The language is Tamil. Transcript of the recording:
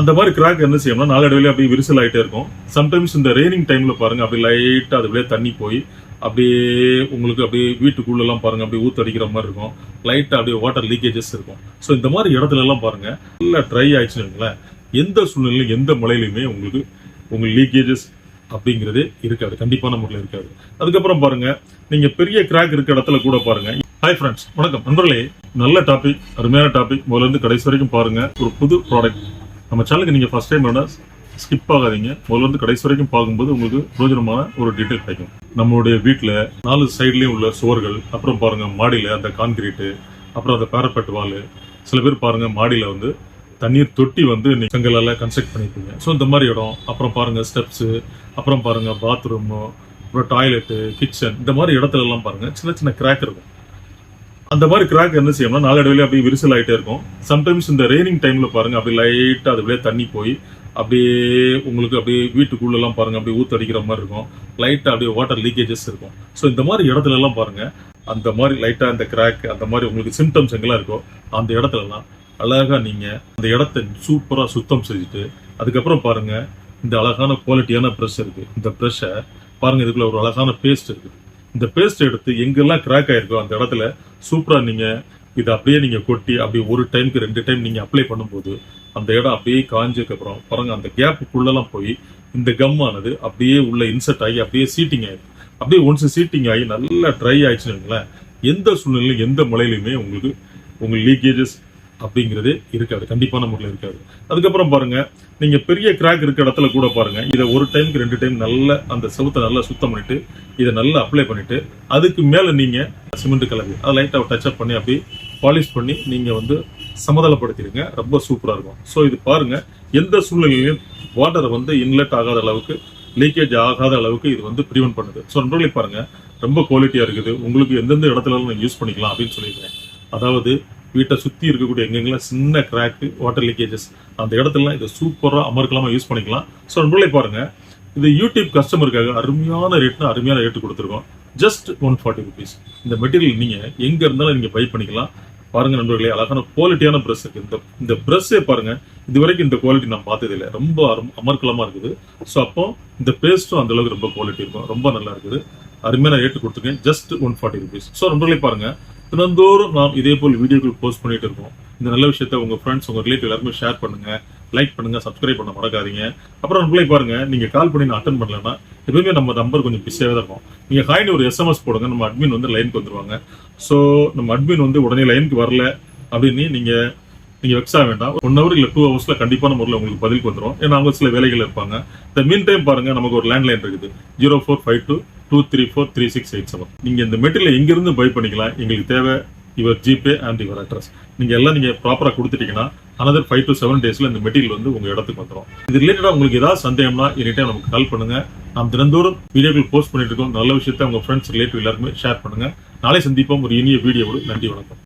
அந்த மாதிரி கிராக் என்ன செய்யணும்னா நாளடைவில் அப்படியே விரிசல் ஆகிட்டே இருக்கும். சம்டைம்ஸ் இந்த ரெய்னிங் டைம்ல பாருங்க அப்படி லைட்டா அது அப்படியே தண்ணி போய் அப்படியே உங்களுக்கு அப்படியே வீட்டுக்குள்ளெல்லாம் பாருங்க அப்படியே ஊத்தடிக்கிற மாதிரி இருக்கும். லைட்டா அப்படியே வாட்டர் லீக்கேஜஸ் இருக்கும். ஸோ இந்த மாதிரி இடத்துல எல்லாம் பாருங்க நல்லா ட்ரை ஆயிடுச்சுன்னு எந்த சூழ்நிலையிலும் எந்த மழையிலுமே உங்களுக்கு லீக்கேஜஸ் அப்படிங்கிறது இருக்காது, கண்டிப்பான முறையில் இருக்காது. அதுக்கப்புறம் பாருங்க நீங்க பெரிய கிராக் இருக்க இடத்துல கூட பாருங்க. ஹாய் ஃப்ரெண்ட்ஸ், வணக்கம் நண்பர்களே. நல்ல டாபிக், அருமையான டாபிக். முதல்ல இருந்து கடைசி வரைக்கும் பாருங்க. ஒரு புது ப்ராடக்ட் நம்ம சேனலுக்கு நீங்க ஃபர்ஸ்ட் டைம் வேணா ஸ்கிப் ஆகாதீங்க. முதல்ல இருந்து கடைசி வரைக்கும் பார்க்கும்போது உங்களுக்கு பிரயோஜனமான ஒரு டீட்டெயில் கிடைக்கும். நம்மளுடைய வீட்டில் 4 சைட்லயும் உள்ள சுவர்கள், அப்புறம் பாருங்க மாடியில அந்த கான்கிரீட்டு, அப்புறம் அந்த பேரப்பெட் வால், சில பேர் பாருங்க மாடியில வந்து தண்ணீர் தொட்டி வந்து செங்கலால கன்ஸ்ட்ரக்ட் பண்ணிருப்பீங்க. ஸோ இந்த மாதிரி இடம், அப்புறம் பாருங்க ஸ்டெப்ஸ், அப்புறம் பாருங்க பாத்ரூம், அப்புறம் டாய்லெட்டு, கிச்சன், இந்த மாதிரி இடத்துல எல்லாம் பாருங்க சின்ன சின்ன கிராக் இருக்கும். அந்த மாதிரி கிராக் என்ன செய்யணும்னா நாளடைவில் அப்படியே விரிசல் ஆகிட்டே இருக்கும். சம்டைம்ஸ் இந்த ரெய்னிங் டைம்ல பாருங்க அப்படியே லைட்டா அது அப்படியே தண்ணி போய் அப்படியே உங்களுக்கு அப்படியே வீட்டுக்குள்ளெல்லாம் பாருங்க அப்படியே ஊத்தடிக்கிற மாதிரி இருக்கும். லைட்டா அப்படியே வாட்டர் லீக்கேஜஸ் இருக்கும். ஸோ இந்த மாதிரி இடத்துல எல்லாம் பாருங்க அந்த மாதிரி லைட்டா இந்த கிராக் அந்த மாதிரி உங்களுக்கு சிம்டம்ஸ் எங்கெல்லாம் இருக்கோ அந்த இடத்துல எல்லாம் அழகா நீங்க அந்த இடத்த சூப்பரா சுத்தம் செஞ்சுட்டு அதுக்கப்புறம் பாருங்க இந்த அழகான குவாலிட்டியான ப்ரஷ் இருக்கு. இந்த ப்ரஷ்ஷை பாருங்க, இதுக்குள்ள ஒரு அழகான பேஸ்ட் இருக்கு. இந்த பேஸ்ட் எடுத்து எங்கெல்லாம் கிராக் ஆயிருக்கோ அந்த இடத்துல சூப்பரா நீங்க இதை அப்படியே நீங்க கொட்டி அப்படியே ஒரு டைமுக்கு 2 டைம் நீங்க அப்ளை பண்ணும்போது அந்த இடம் அப்படியே காஞ்சதுக்கு அப்புறம் பாருங்க அந்த கேப்புக்குள்ளெல்லாம் போய் இந்த கம் ஆனது அப்படியே உள்ள இன்சர்ட் ஆகி அப்படியே சீட்டிங் ஆயிடும். அப்படியே ஒன்ஸ் சீட்டிங் ஆகி நல்லா ட்ரை ஆயிடுச்சுன்னு எந்த சூழ்நிலையிலும் எந்த மழையிலுமே உங்களுக்கு லீக்கேஜஸ் அப்படிங்கிறது இருக்காது, கண்டிப்பான முறையில் இருக்காது. அதுக்கப்புறம் பாருங்க நீங்க பெரிய கிராக் இருக்க இடத்துல கூட பாருங்க இதை ஒரு டைமுக்கு 2 டைம் நல்ல அந்த செவுத்தை நல்லா சுத்தம் பண்ணிட்டு இதை நல்லா அப்ளை பண்ணிட்டு அதுக்கு மேல நீங்க சிமெண்ட் கலவி அதை லைட்டா டச் அப் பண்ணி அப்படியே பாலிஷ் பண்ணி நீங்க வந்து சமதளப்படுத்திடுங்க. ரொம்ப சூப்பரா இருக்கும். ஸோ இது பாருங்க எந்த சூழ்நிலையிலும் வாட்டர் வந்து இன்லெட் ஆகாத அளவுக்கு, லீக்கேஜ் ஆகாத அளவுக்கு இது வந்து ப்ரிவென்ட் பண்ணுது. ஸோ நண்பர்களே பாருங்க ரொம்ப குவாலிட்டியா இருக்குது. உங்களுக்கு எந்தெந்த இடத்துல நீங்க யூஸ் பண்ணிக்கலாம் அப்படின்னு சொல்லியிருக்கேன். அதாவது வீட்டை சுத்தி இருக்கக்கூடிய எங்கெங்கெல்லாம் சின்ன கிராக், வாட்டர் லீக்கேஜஸ் அந்த இடத்துலலாம் இதை சூப்பரா அமர்க்கலாமா யூஸ் பண்ணிக்கலாம். ஸோ நண்பர்களே பாருங்க இது யூடியூப் கஸ்டமருக்காக அருமையான ரேட்டு கொடுத்துருக்கோம். Just 140 rupees. இந்த மெட்டீரியல் நீங்க எங்க இருந்தாலும் நீங்க பை பண்ணிக்கலாம். பாருங்க நண்பர்களே, அழகான குவாலிட்டியான பிரஷ் இருக்கு. இந்த பிரஷ்ஷே பாருங்க இது வரைக்கும் இந்த குவாலிட்டி நான் பார்த்தது இல்லை, ரொம்ப அமர்க்கலமா இருக்குது. ஸோ அப்போ இந்த பேஸ்ட்டும் அந்த அளவுக்கு ரொம்ப குவாலிட்டி இருக்கும், ரொம்ப நல்லா இருக்குது. அருமையான ரேட்டு கொடுத்துருக்கேன். Just 140 rupees. ஸோ நண்பர்களே பாருங்க தினந்தோறும் நாம் இதே போல் வீடியோக்கள் போஸ்ட் பண்ணிட்டு இருக்கோம். இந்த நல்ல விஷயத்த உங்க ஃப்ரெண்ட்ஸ் உங்க ரிலேட்டிவ் எல்லாருமே ஷேர் பண்ணுங்க, லைக் பண்ணுங்க, சப்ஸ்கிரைப் பண்ண மறக்காதீங்க. அப்புறம் நண்பர்களே பாருங்க நீங்க கால் பண்ணி நான் அட்டன் பண்ணலன்னா எப்பவுமே நம்ம நம்பர் கொஞ்சம் பிஸியாக தான் இருக்கும். நீங்க ஹாய்னு ஒரு SMS போடுங்க, நம்ம அட்மின் வந்து லைனுக்கு வந்துருவாங்க. ஸோ நம்ம அட்மின் வந்து உடனே லைனுக்கு வரல அப்படின்னு நீங்க வெக்ஸா வேண்டாம். 1 hour இல்ல 2 hours கண்டிப்பான முறையில் உங்களுக்கு பதிலுக்கு வந்துடும். ஏன்னா அவங்க சில வேலைகள் இருப்பாங்க. இந்த மீன் டைம் பாருங்க நமக்கு ஒரு லேண்ட்லைன் இருக்குது 0452-234-3687. நீங்க இந்த மெட்டீரியல் எங்கிருந்து பை பண்ணிக்கலாம். எங்களுக்கு தேவை your GPay and your address. நீங்க எல்லாம் நீங்க ப்ராப்பரா கொடுத்துட்டீங்கன்னா another 5 to 7 daysல இந்த மெட்டீரியல் வந்து உங்க இடத்துக்கு வந்துடும். இது ரிலேட்டடா உங்களுக்கு ஏதாவது சந்தேகம்னா எனி டைம் நமக்கு கால் பண்ணுங்க. நாம் தினந்தோறும் வீடியோக்கள் போஸ்ட் பண்ணிட்டு இருக்கோம். நல்ல விஷயத்தை உங்க ஃப்ரெண்ட்ஸ் ரிலேட்டிவ் எல்லாருமே ஷேர் பண்ணுங்க. நாளை சந்திப்போம் ஒரு இனிய வீடியோவோடு. நன்றி, வணக்கம்.